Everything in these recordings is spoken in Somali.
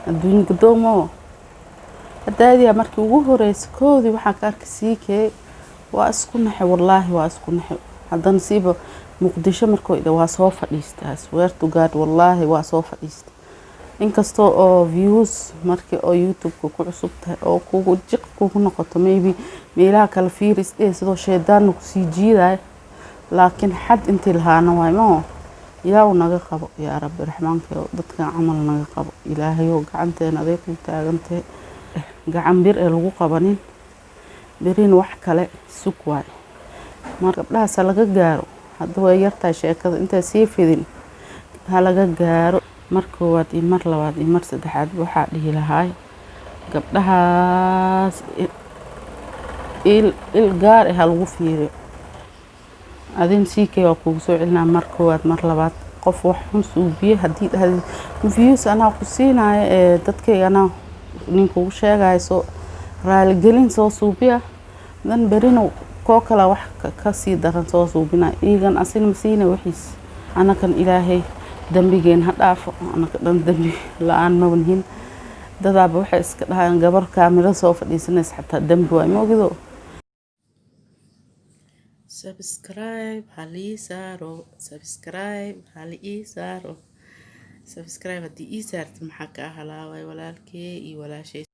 adduunka doomo hadaadiya markii ugu horeysa koodii waxaa ka arkay siikay waa isku naxay wallaahi waa isku naxay haddana siiba muqdisho markoo ida waa soo fadhiistay swear to God wallaahi waa soo fadhiistay inkastoo oo views markii oo YouTube-ka ku cusub tahay oo kugu jiq kugu noqoto maybe meelaha kala fiiris sidoo sheedaan ku sii jiiday laakiin xad intii lahaana way ma yaa naga qabo yaa rabbi raxmaanka dadka camal naga qabo ilaahay oo gacanteena adeeg ku taagantay gacan bir ee lagu qabanin birin wax kale sug waay mar gabdhahaas laga gaaro hadda way yartahay sheekada inta sii fidin laga gaaro mar koowaad iyo mar labaad iyo mar saddexaad waxa dhihi lahaay gabdhahaas il gaar ah lagu fiiriyo adin siikay oo kugu soo celinaa mar koowaad mar labaad qof wax xun suubiye hadii views ana ku siinaayo dadkeena ninku sheegayso raali gelin soo suubiya dan berino koo kala wax ka sii daran soo suubina iigan asin masiina wixiis anakan ilaahay dambigeen ha dhaafo anaka dhan dambi la'aan ma wanhin dadaaba waxa iska dhahaan gabar kaamira soo fadhiisanaysa xataa dambi waa moogido subscribe hali saaro subscribe hadii ii saartay maxaa ka halaaway walaalkee iyo walaashay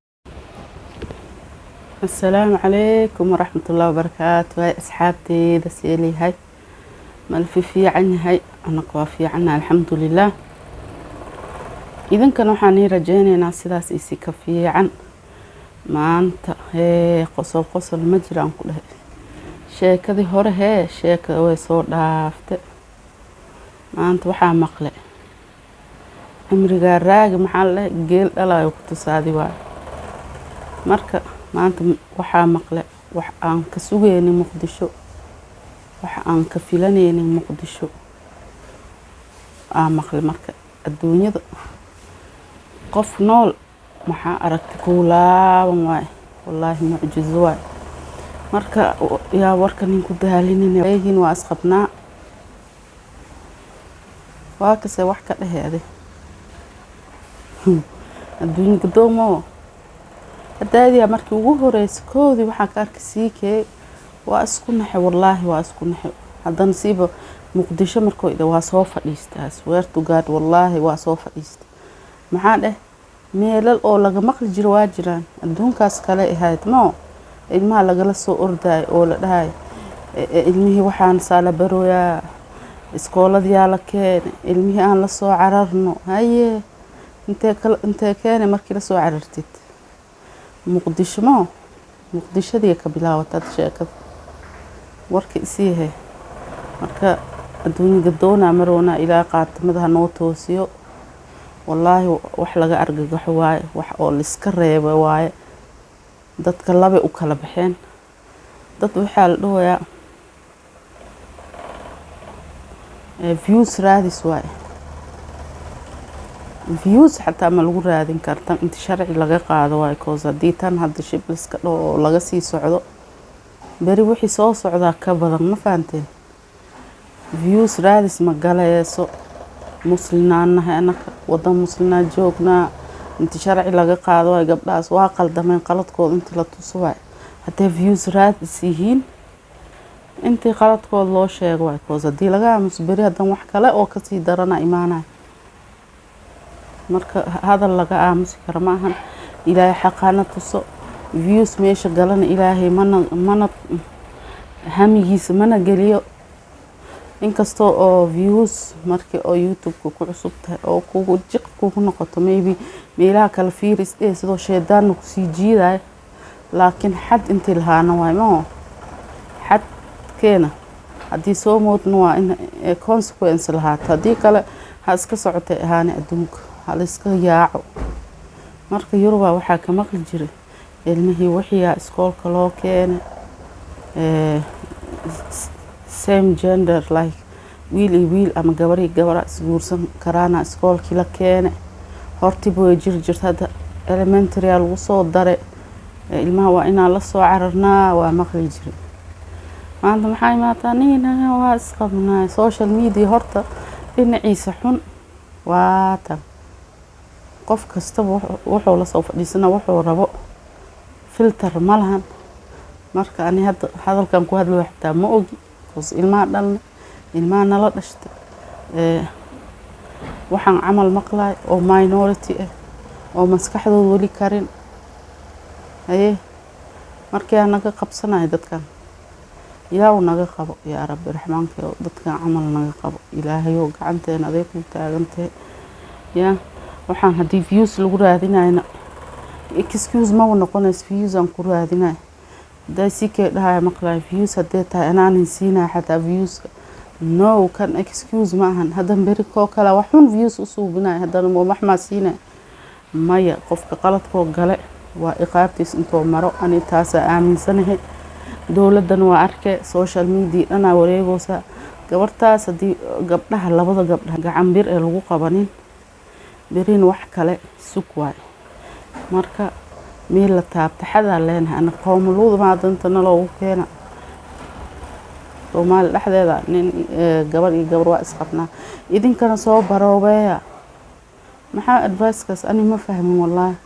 السلام عليكم ورحمة الله وبركاته هاي أصحابتي دسيلي هاي مالفي في عني هاي أنا قوافي عنها الحمد لله إذن كانوا حاني رجاني ناس سيداس إيسي كفي عن ما أنت هاي قصل مجرى عن كل هاي شاكا دي هور هاي شاكا ويصور دافت ما أنت وحا مقلع عمري قاراق محالة قيل ألا يوكتو سادي واي مركا maanta waxa maqle wax aan ka sugeeyay Muqdisho wax aan ka filanay Muqdisho maqle marka adduunyada qof nool waxa aragtay kuulaaban waay wallahi mucjizo waay marka yaa warkan ku daalinina ayeen waa asqabnaa waa ka se wax ka dhaheeday adduunka doomo hadaadiya markii ugu horeysa koodii waxaa ka arkay siikay waa isku naxay wallaahi waa isku naxay haddana siiba muqdisho markoo ida waa soo fadhiistay swear to God wallaahi waa soo fadhiistay maxaa meelal oo laga maqli jiro waa jiraan adduunkaas kale ahayd ma ilmaha lagala soo orday oo la dhahay ilmihii waxaan saala barooyaa iskooladii la keen ilmihii aan la soo cararno haye intee keen markii la soo carartid muqdisho ma muqdishadii ka bilaawatay sheekada warkii isii marka adduunka doona marona ilaa qaatimada noo toosiyo wallaahi wax laga argagaxo waay wax oo la iska reebay waay dadka laba u kala baxeen dad waxa la dhawayaa views raadis waay views حتى ما lagu raadin kartan inta sharci laga qaado way koosa diitan hadda shibliska dhoo laga sii socdo bari wixii soo socda ka badan ma fahanteen views raadis ma galayso muslimaanaha anaka wada muslimna joogna inta sharci laga qaado way gabdhaas waa qaldameen qaladkood inta la tuso way hadda views raadis yihiin inta qaladkood loo sheego way koosa di laga musbiri hadan wax kale oo ka sii darana imaanay marka hada laga aamusi karo ma ahan ilaahay xaqana tuso views meesha galana ilaahay mana hamigiisa mana galiyo inkastoo oo views markii oo YouTube-ka ku cusub tahay oo kugu jiq kugu noqoto maybe meelaha kala fiiris sidoo sheedaan ku sii jiiday laakiin xad intii lahaana way ma xad keena hadii soo moodno waa in consequence lahaata hadii kale ha iska socotay ahaana adduunka hal iska yaaco marka Yuruba waxa ka maqli jiray ilmihii waxiya iskoolka loo keenay same gender like wiil ama gabar isguursan karaana iskoolkii la keenay horti boo jirta elementary lagu soo daray ilmaha waa inaan la soo cararnaa waa maqli jiray maanta maxay maataaniina waa isqabnaa social media horta dhinaciisa xun waa tan qof kasta wuxuu la soo fadhiisana wuxuu rabo filter ma lahan marka ani hadalkan ku hadlo xitaa ma ogi qoys ilmaha dhalna ilmaha nala dhashtay waxaan camal maqlay oo minority oo maskaxdooda wali karin markii aan naga qabsanahay dadkan ilaahu naga qabo yaa rabbi raxmaanka dadkan camal naga qabo ilaahayow gacanteena aday ku taagantay yaa waxaan hadii views lagu raadinayna excuse ma noqonays views aan ku raadinay daasike dhahay maqlay views hadee tahay anaan siinaa xataa views no kan excuse ma ahan hadan beri koo kala waxun views u suubinay hadan wax ma siinaa maya qofka qaladkoo gale waa iqaabtiis intoo maro ani taas aaminsanahay dawladan waa arkay social media dhanaa wareegoosa gabartaas hadii gabdhaha labada gabdhaha gacan bir ee lagu qabanin berin wax kale sug waay marka meel la taabta xadaa leenahay ana qowmuluud ma dantana loogu keena Soomaali dhaxdeeda nin gabar iyo gabar waa isqabnaa idinkana soo baroobeeya maxaa advice-kaas ani ma fahmin wallahi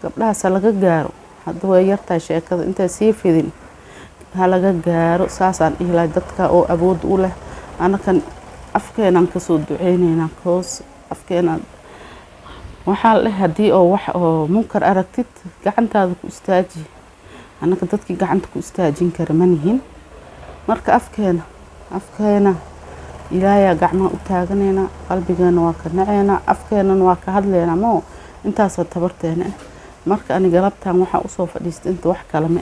gabdhaha laga gaaro hadda way yartahay sheekada inta sii fidin laga gaaro saasaan ilaa dadka oo awood u leh anakan afkeenan ka soo duceynayna koos afkeenan waxa la hadii oo wax oo munkar aragtid gacantaada ku istaaji anaka dadkii gacanta ku istaajin kara manihin marka afkeena ilaahay gacma u taaganayna qalbigeena waa ka naceena afkeenan waa ka hadleena ma intaas tabarteena marka ani galabtaan waxa u soo fadhiistay inta wax kale ma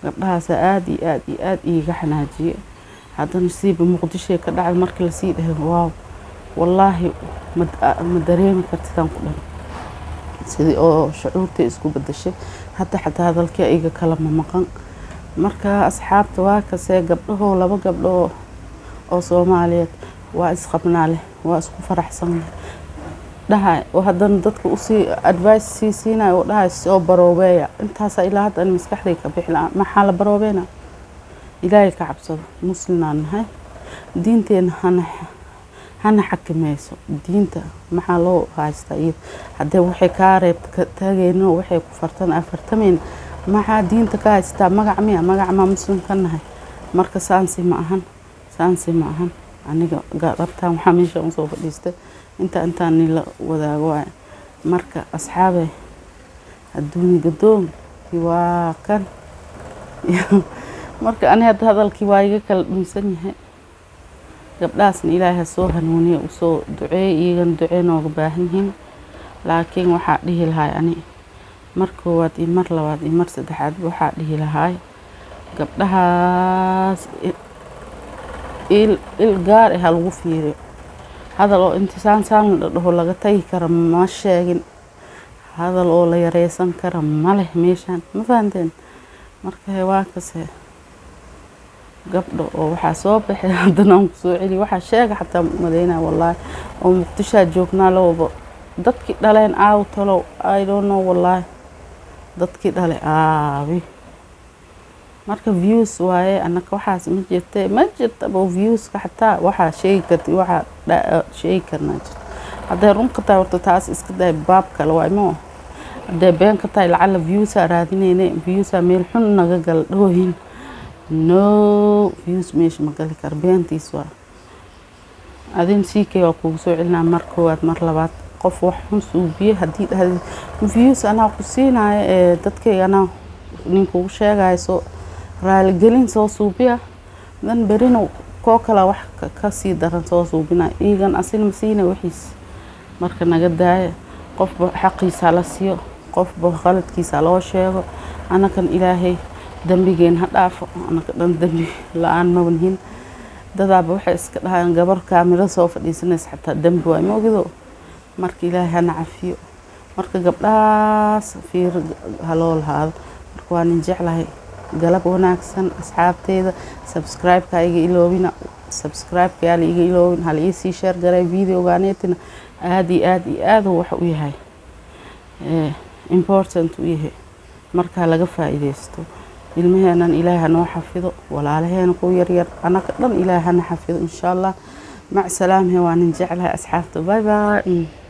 gabdhahaas aad iiga xanaajiye haddana siiba muqdisho ka dhacay markii la sii dhahay waaw wallaahi ma dareemi kartidaan ku dhan sidii oo shucuurtay isku bedeshay xataa hadalkii iga kala maqan marka asxaabta waa kasee gabdhaho laba gabdho oo Soomaaliyeed waa isqabnaa leh waa isku faraxsan dhahay oo haddana dadka u sii advice siinay oo dhahay soo baroobeeya intaas ilaa hadda maskaxday ka bixla maxaa la baroobeena ilaahay ka cabsado muslimaan nahay diinteena hana xakamayso diinta maxaa loo haystaa iyo hadee waxay ka reebta taagayno waxay ku fartan afartameen maxaa diinta ka haystaa magac ma muslim ka nahay marka saansi ma ahan aniga rabtaan waxa meesha u soo fadhiistay intaan la wadaago marka asxaabe adduunka doon waa kan marka ani hadalkii waa iga kala dhunsan yahay gabdhaasna ilaahay soo hanuuniyo u soo duceey iyagan duceeyno uga baahan yihiin laakiin waxa dhihi lahay ani mar koowaad iyo mar labaad iyo mar saddexaad waxa dhihi lahay gabdhahaas il gaar ah lagu fiiriyo hadal oo intisaan dhaho laga tagi kara ma sheegin hadal oo la yareysan kara ma leh meeshan ma fahanteen marka waa kasee gabdho oo waxa soo baxay haddana aan ku soo celi waxa sheega xataa madaynaa wallahi oo muqdisho joognaa looba dadkii dhaleen talo I don't know wallahi dadkii dhale marka views waaye anaka waxaas ma jirta oo views ka xataa waxa sheegi kartay waxa sheegi karnaa hadda runka taawrta taas iska day baab kale waa imo hadda been ka tahay lacala views raadinayna views meel xun naga gal dhoohin no views meesh ma gali kar beentiis waa adin siikay oo kugu soo celinaa mar koowaad mar labaad qof wax xun suubiye hadii views ana ku siinaayo dadkayga ninku sheegay soo raali gelin soo suubiya dan berino koo kala wax ka sii daran soo suubina iigan asin masiina wixiis marka naga daaya qof xaqiisa la siiyo qof khaladkiisa loo sheego anakan ilaahay dambigeen ha dhaafo anaka dhan dambi la'aan ma wanhin dadaaba waxay iska dhahaan gabar kaamiro soo fadhiisanaysa xataa dambi waa ma ogido marka ilaahay hana cafiyo marka gabdhaas fiir halool haado marka waan jeclahay galab wanaagsan asxaabteeda subscribe-ka iga iloobina subscribe-ka yaa iga iloobin hal ii sii share garay video-gaaneetina aad wax u yahay important u yahay marka laga faa'iideysto ilmaheenan ilaahay noo xafido walaalaheena ku yar anaka dhan ilaahay hana xafido insha Allah mac salaam waan jeclahay asxaabta bye bye